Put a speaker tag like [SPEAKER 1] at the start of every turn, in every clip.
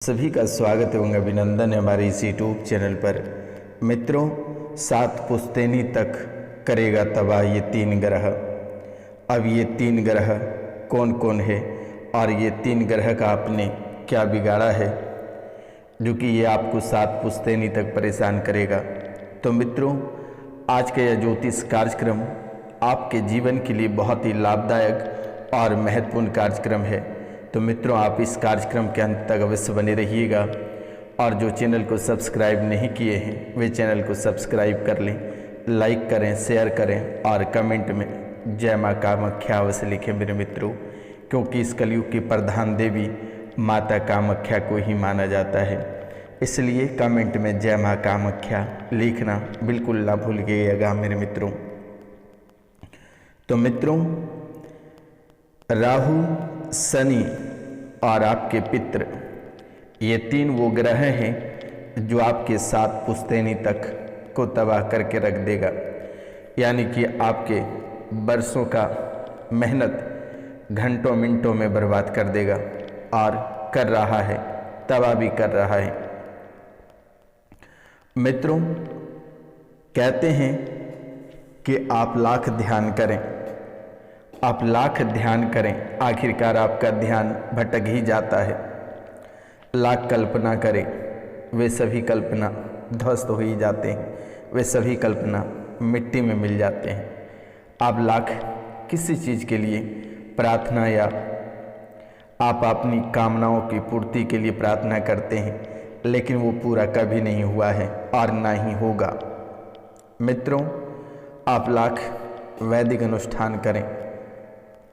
[SPEAKER 1] सभी का स्वागत एवं अभिनंदन है हमारे इस यूट्यूब चैनल पर। मित्रों, 7 पुश्तैनी तक करेगा तबाह ये 3 ग्रह। अब ये 3 ग्रह कौन कौन है और ये 3 ग्रह का आपने क्या बिगाड़ा है जो कि ये आपको 7 पुश्तैनी तक परेशान करेगा। तो मित्रों, आज का यह ज्योतिष कार्यक्रम आपके जीवन के लिए बहुत ही लाभदायक और महत्वपूर्ण कार्यक्रम है। तो मित्रों, आप इस कार्यक्रम के अंत तक अवश्य बने रहिएगा और जो चैनल को सब्सक्राइब नहीं किए हैं वे चैनल को सब्सक्राइब कर लें, लाइक करें, शेयर करें और कमेंट में जय माँ कामाख्या अवश्य लिखें मेरे मित्रों, क्योंकि इस कलयुग की प्रधान देवी माता कामाख्या को ही माना जाता है। इसलिए कमेंट में जय माँ कामाख्या लिखना बिल्कुल ना भूलिएगा मेरे मित्रों। तो मित्रों, राहु, शनि और आपके पितृ, ये 3 वो ग्रह हैं जो आपके 7 पुश्तैनी तक को तबाह करके रख देगा। यानी कि आपके बरसों का मेहनत घंटों मिनटों में बर्बाद कर देगा और कर रहा है, तबाह भी कर रहा है। मित्रों, कहते हैं कि आप लाख ध्यान करें, आप लाख ध्यान करें, आखिरकार आपका ध्यान भटक ही जाता है। लाख कल्पना करें, वे सभी कल्पना ध्वस्त हो ही जाते हैं, वे सभी कल्पना मिट्टी में मिल जाते हैं। आप लाख किसी चीज़ के लिए प्रार्थना या आप अपनी कामनाओं की पूर्ति के लिए प्रार्थना करते हैं, लेकिन वो पूरा कभी नहीं हुआ है और ना ही होगा। मित्रों, आप लाख वैदिक अनुष्ठान करें,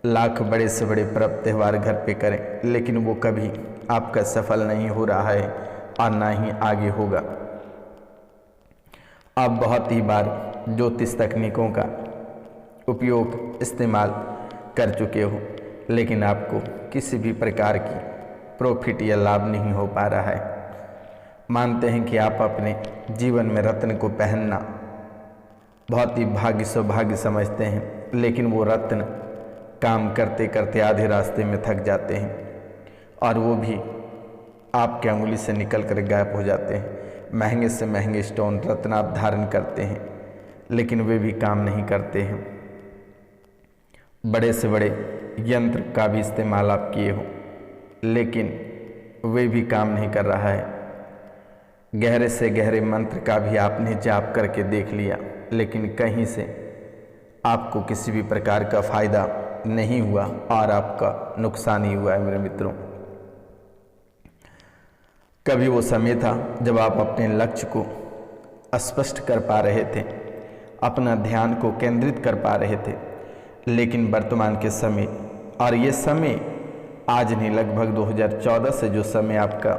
[SPEAKER 1] लाख बड़े से बड़े पर्व त्यौहार घर पे करें, लेकिन वो कभी आपका सफल नहीं हो रहा है और ना ही आगे होगा। आप बहुत ही बार ज्योतिष तकनीकों का उपयोग इस्तेमाल कर चुके हो, लेकिन आपको किसी भी प्रकार की प्रॉफिट या लाभ नहीं हो पा रहा है। मानते हैं कि आप अपने जीवन में रत्न को पहनना बहुत ही भाग्य सौभाग्य समझते हैं, लेकिन वो रत्न काम करते करते आधे रास्ते में थक जाते हैं और वो भी आपके अंगुली से निकल कर गायब हो जाते हैं। महंगे से महंगे स्टोन रत्न आप धारण करते हैं, लेकिन वे भी काम नहीं करते हैं। बड़े से बड़े यंत्र का भी इस्तेमाल आप किए हो, लेकिन वे भी काम नहीं कर रहा है। गहरे से गहरे मंत्र का भी आपने जाप करके देख लिया, लेकिन कहीं से आपको किसी भी प्रकार का फायदा नहीं हुआ और आपका नुकसान ही हुआ है मेरे मित्रों। कभी वो समय था जब आप अपने लक्ष्य को स्पष्ट कर पा रहे थे, अपना ध्यान को केंद्रित कर पा रहे थे, लेकिन वर्तमान के समय और ये समय आज नहीं, लगभग 2014 से जो समय आपका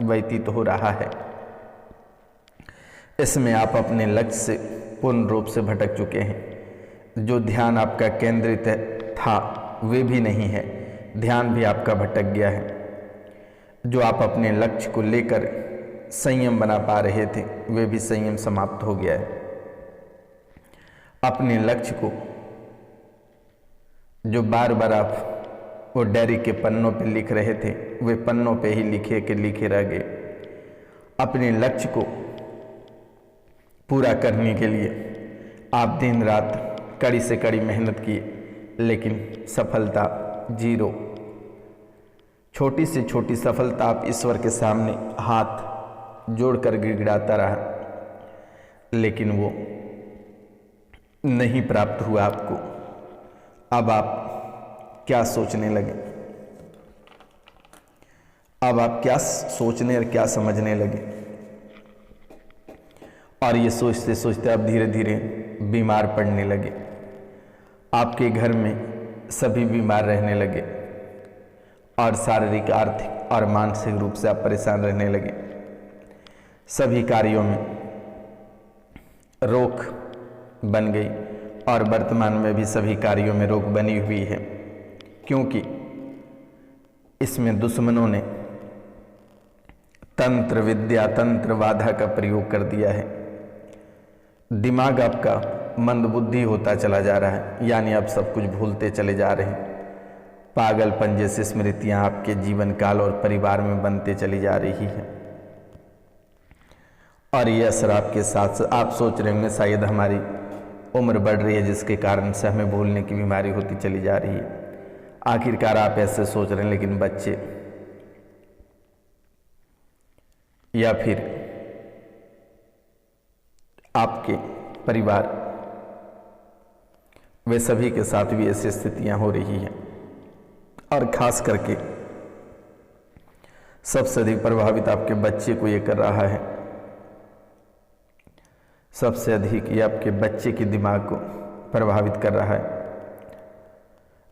[SPEAKER 1] व्यतीत हो रहा है, इसमें आप अपने लक्ष्य से पूर्ण रूप से भटक चुके हैं। जो ध्यान आपका केंद्रित था वे भी नहीं है, ध्यान भी आपका भटक गया है। जो आप अपने लक्ष्य को लेकर संयम बना पा रहे थे, वे भी संयम समाप्त हो गया है। अपने लक्ष्य को जो बार बार आप वो डायरी के पन्नों पे लिख रहे थे, वे पन्नों पे ही लिखे के लिखे रह गए। अपने लक्ष्य को पूरा करने के लिए आप दिन रात कड़ी से कड़ी मेहनत किए, लेकिन सफलता 0। छोटी से छोटी सफलता आप ईश्वर के सामने हाथ जोड़कर गिड़गिड़ाता रहा, लेकिन वो नहीं प्राप्त हुआ आपको। अब आप क्या सोचने लगे? अब आप क्या सोचने और क्या समझने लगे? और ये सोचते सोचते आप धीरे धीरे बीमार पड़ने लगे। आपके घर में सभी बीमार रहने लगे और शारीरिक, आर्थिक और मानसिक रूप से आप परेशान रहने लगे। सभी कार्यों में रोक बन गई और वर्तमान में भी सभी कार्यों में रोक बनी हुई है, क्योंकि इसमें दुश्मनों ने तंत्र विद्या, तंत्र बाधा का प्रयोग कर दिया है। दिमाग आपका मंदबुद्धि होता चला जा रहा है, यानी आप सब कुछ भूलते चले जा रहे हैं। पागलपन जैसी स्मृतियां आपके जीवन काल और परिवार में बनते चली जा रही है। और ये असर आपके साथ आप सोच रहे होंगे शायद हमारी उम्र बढ़ रही है जिसके कारण से हमें भूलने की बीमारी होती चली जा रही है। आखिरकार आप ऐसे सोच रहे हैं, लेकिन बच्चे या फिर आपके परिवार, वे सभी के साथ भी ऐसी स्थितियां हो रही हैं। और खास करके सबसे अधिक प्रभावित आपके बच्चे को ये कर रहा है। सबसे अधिक ये आपके बच्चे के दिमाग को प्रभावित कर रहा है।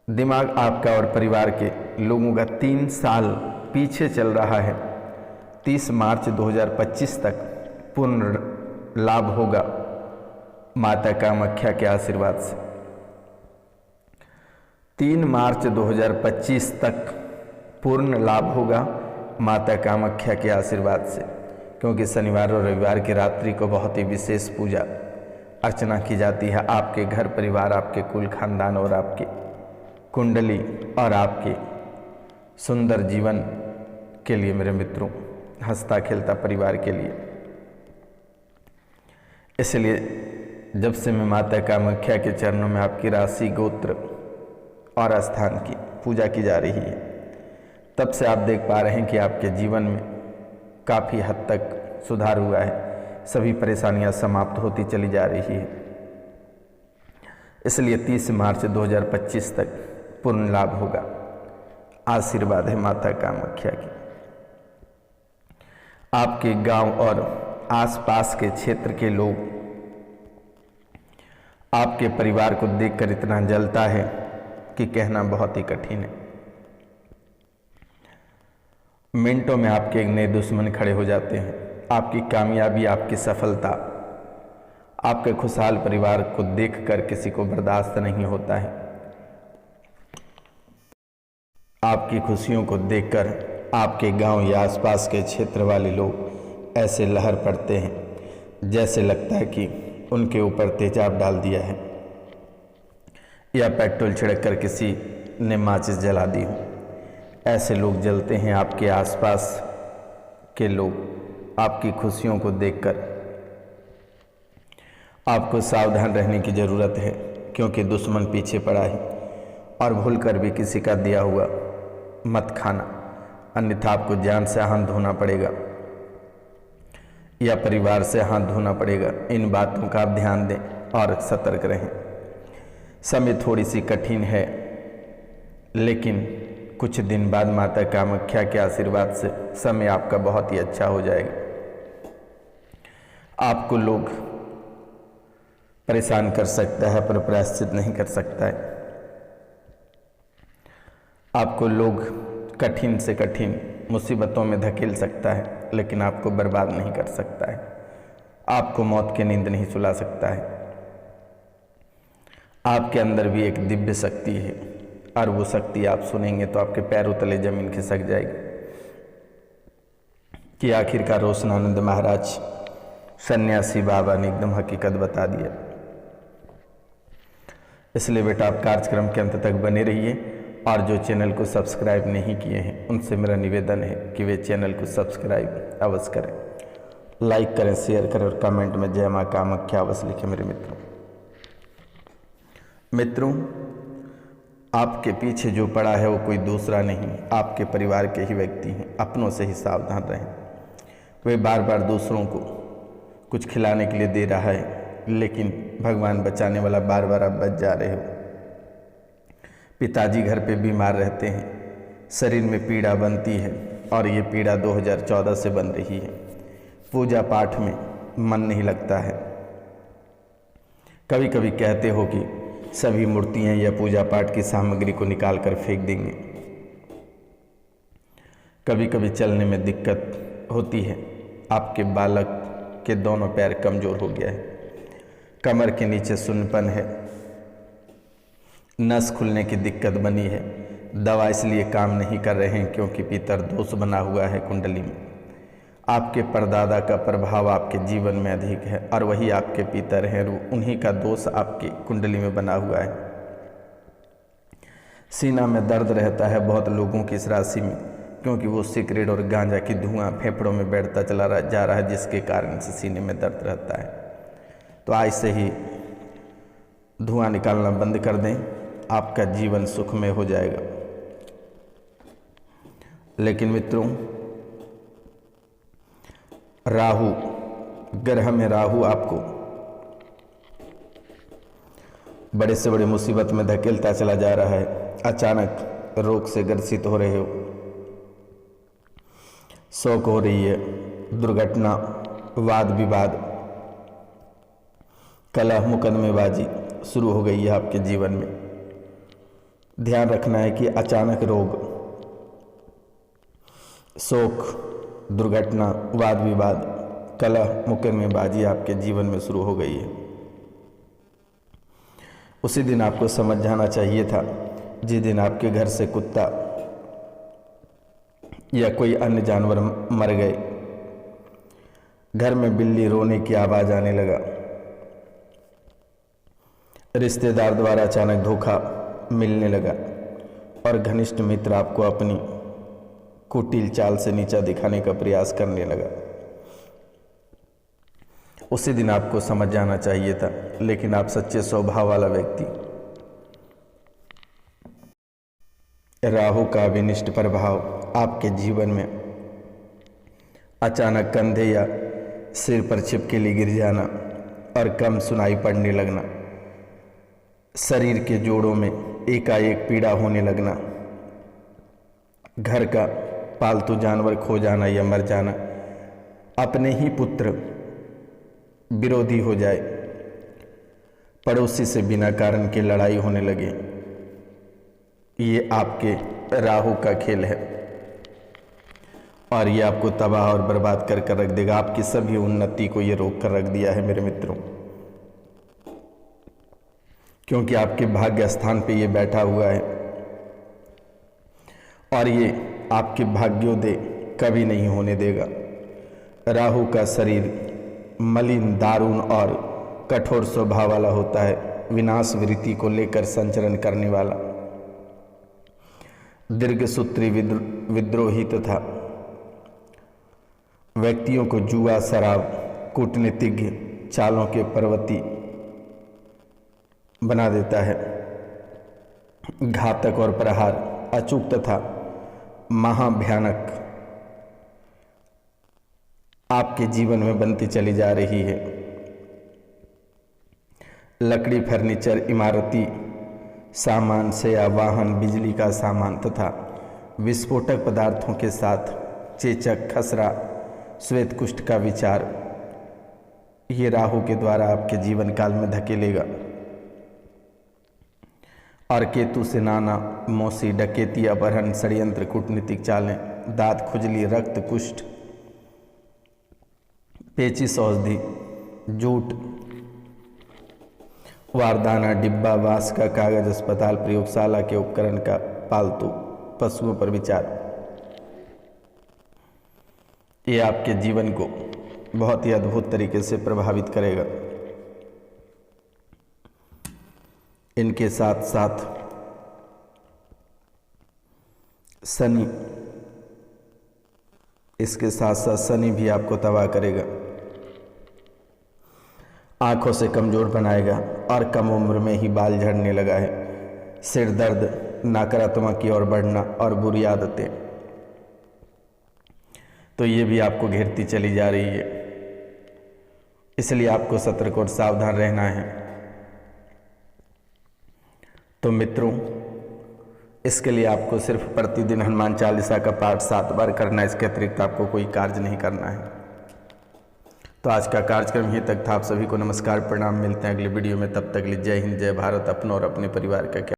[SPEAKER 1] दिमाग आपका और परिवार के लोगों का 3 साल पीछे चल रहा है। 30 मार्च 2025 तक पूर्ण लाभ होगा माता कामाख्या के आशीर्वाद से। 3 मार्च 2025 तक पूर्ण लाभ होगा माता कामाख्या के आशीर्वाद से, क्योंकि शनिवार और रविवार की रात्रि को बहुत ही विशेष पूजा अर्चना की जाती है। आपके घर परिवार, आपके कुल खानदान और आपकी कुंडली और आपके सुंदर जीवन के लिए मेरे मित्रों, हंसता खेलता परिवार के लिए। इसलिए जब से मैं माता कामाख्या के चरणों में आपकी राशि, गोत्र और स्थान की पूजा की जा रही है, तब से आप देख पा रहे हैं कि आपके जीवन में काफ़ी हद तक सुधार हुआ है। सभी परेशानियां समाप्त होती चली जा रही है। इसलिए 30 मार्च 2025 तक पूर्ण लाभ होगा। आशीर्वाद है माता कामाख्या की। आपके गांव और आसपास के क्षेत्र के लोग आपके परिवार को देखकर इतना जलता है कि कहना बहुत ही कठिन है। मिनटों में आपके एक नए दुश्मन खड़े हो जाते हैं। आपकी कामयाबी, आपकी सफलता, आपके खुशहाल परिवार को देखकर किसी को बर्दाश्त नहीं होता है। आपकी खुशियों को देखकर आपके गांव या आसपास के क्षेत्र वाले लोग ऐसे लहर पड़ते हैं जैसे लगता है कि उनके ऊपर तेजाब डाल दिया है या पेट्रोल छिड़क कर किसी ने माचिस जला दी हो। ऐसे लोग जलते हैं आपके आसपास के लोग आपकी खुशियों को देखकर। आपको सावधान रहने की ज़रूरत है, क्योंकि दुश्मन पीछे पड़ा है। और भूलकर भी किसी का दिया हुआ मत खाना, अन्यथा आपको जान से हाथ धोना पड़ेगा या परिवार से हाथ धोना पड़ेगा। इन बातों का आप ध्यान दें और सतर्क रहें। समय थोड़ी सी कठिन है, लेकिन कुछ दिन बाद माता कामाख्या के आशीर्वाद से समय आपका बहुत ही अच्छा हो जाएगा। आपको लोग परेशान कर सकता है पर प्रायश्चित नहीं कर सकता है। आपको लोग कठिन से कठिन मुसीबतों में धकेल सकता है, लेकिन आपको बर्बाद नहीं कर सकता है। आपको मौत की नींद नहीं सुला सकता है। आपके अंदर भी एक दिव्य शक्ति है, और वो शक्ति आप सुनेंगे तो आपके पैरों तले जमीन खिसक जाएगी कि आखिरकार रोशनानंद महाराज सन्यासी बाबा ने एकदम हकीकत बता दिया। इसलिए बेटा आप कार्यक्रम के अंत तक बने रहिए, और जो चैनल को सब्सक्राइब नहीं किए हैं उनसे मेरा निवेदन है कि वे चैनल को सब्सक्राइब अवश्य करें, लाइक करें, शेयर करें और कमेंट में जय मां कामाख्या अवश्य लिखें। मेरे मित्रों, आपके पीछे जो पड़ा है वो कोई दूसरा नहीं, आपके परिवार के ही व्यक्ति हैं। अपनों से ही सावधान रहें। वे बार बार दूसरों को कुछ खिलाने के लिए दे रहा है, लेकिन भगवान बचाने वाला बार बार आप बच जा रहे हो। पिताजी घर पे बीमार रहते हैं, शरीर में पीड़ा बनती है, और ये पीड़ा 2014 से बन रही है। पूजा पाठ में मन नहीं लगता है। कभी कभी कहते हो कि सभी मूर्तियां या पूजा पाठ की सामग्री को निकाल कर फेंक देंगे। कभी कभी चलने में दिक्कत होती है। आपके बालक के दोनों पैर कमज़ोर हो गया है, कमर के नीचे सुन्नपन है, नस खुलने की दिक्कत बनी है। दवा इसलिए काम नहीं कर रहे हैं क्योंकि पितर दोष बना हुआ है कुंडली में। आपके परदादा का प्रभाव आपके जीवन में अधिक है, और वही आपके पितर हैं, उन्हीं का दोष आपकी कुंडली में बना हुआ है। सीना में दर्द रहता है बहुत लोगों की इस राशि में, क्योंकि वो सिगरेट और गांजा की धुआं फेफड़ों में बैठता जा रहा है, जिसके कारण से सीने में दर्द रहता है। तो आज से ही धुआं निकालना बंद कर दें, आपका जीवन सुखमय हो जाएगा। लेकिन मित्रों, राहु ग्रह में राहु आपको बड़े से बड़े मुसीबत में धकेलता चला जा रहा है। अचानक रोग से ग्रसित हो रहे हो, शौक हो रही है, दुर्घटना, वाद विवाद, कलह, मुकदमेबाजी शुरू हो गई है आपके जीवन में। ध्यान रखना है कि अचानक रोग, शोक, दुर्घटना, वाद विवाद, कलह, मुकदमेबाजी आपके जीवन में शुरू हो गई है। उसी दिन आपको समझ जाना चाहिए था, जिस दिन आपके घर से कुत्ता या कोई अन्य जानवर मर गए, घर में बिल्ली रोने की आवाज़ आने लगा, रिश्तेदार द्वारा अचानक धोखा मिलने लगा और घनिष्ठ मित्र आपको अपनी कुटिल चाल से नीचा दिखाने का प्रयास करने लगा, उसी दिन आपको समझ जाना चाहिए था। लेकिन आप सच्चे स्वभाव वाला व्यक्ति, राहु का विनिष्ट प्रभाव आपके जीवन में अचानक कंधे या सिर पर छिपके लिए गिर जाना और कम सुनाई पड़ने लगना, शरीर के जोड़ों में एकाएक पीड़ा होने लगना, घर का पालतू जानवर खो जाना या मर जाना, अपने ही पुत्र विरोधी हो जाए, पड़ोसी से बिना कारण की लड़ाई होने लगे, ये आपके राहु का खेल है और ये आपको तबाह और बर्बाद कर कर रख देगा। आपकी सभी उन्नति को ये रोक कर रख दिया है मेरे मित्रों, क्योंकि आपके भाग्य स्थान पे ये बैठा हुआ है और ये आपके भाग्योदय कभी नहीं होने देगा। राहु का शरीर मलिन, दारुण और कठोर स्वभाव वाला होता है, विनाश वृत्ति को लेकर संचरण करने वाला, दीर्घसूत्री विद्रोही तथा व्यक्तियों को जुआ, शराब, कूटनीतिज्ञ चालों के पर्वती बना देता है। घातक और प्रहार, अचूक तथा महाभयानक आपके जीवन में बनती चली जा रही है। लकड़ी, फर्नीचर, इमारती सामान से या वाहन, बिजली का सामान तथा विस्फोटक पदार्थों के साथ चेचक, खसरा, श्वेत कुष्ठ का विचार ये राहु के द्वारा आपके जीवन काल में धकेलेगा। और केतु से नाना मौसी, डकैती, अपहरण, षड्यंत्र, कूटनीतिक चालें, दांत खुजली, रक्त, कुष्ठ, पेचिश, औषधि, झूठ, वारदाना, डिब्बा, वास का कागज, अस्पताल, प्रयोगशाला के उपकरण का, पालतू पशुओं पर विचार, ये आपके जीवन को बहुत ही अद्भुत तरीके से प्रभावित करेगा। इनके साथ साथ शनि, इसके साथ साथ शनि भी आपको तबाह करेगा, आंखों से कमजोर बनाएगा और कम उम्र में ही बाल झड़ने लगा है, सिर दर्द, नकारात्मक की ओर बढ़ना और बुरी आदतें, तो ये भी आपको घेरती चली जा रही है। इसलिए आपको सतर्क और सावधान रहना है। तो मित्रों, इसके लिए आपको सिर्फ प्रतिदिन हनुमान चालीसा का पाठ 7 बार करना है, इसके अतिरिक्त आपको कोई कार्य नहीं करना है। तो आज का कार्यक्रम यहीं तक था। आप सभी को नमस्कार, प्रणाम, मिलते हैं अगले वीडियो में। तब तक के लिए जय हिंद, जय भारत। अपनों और अपने परिवार का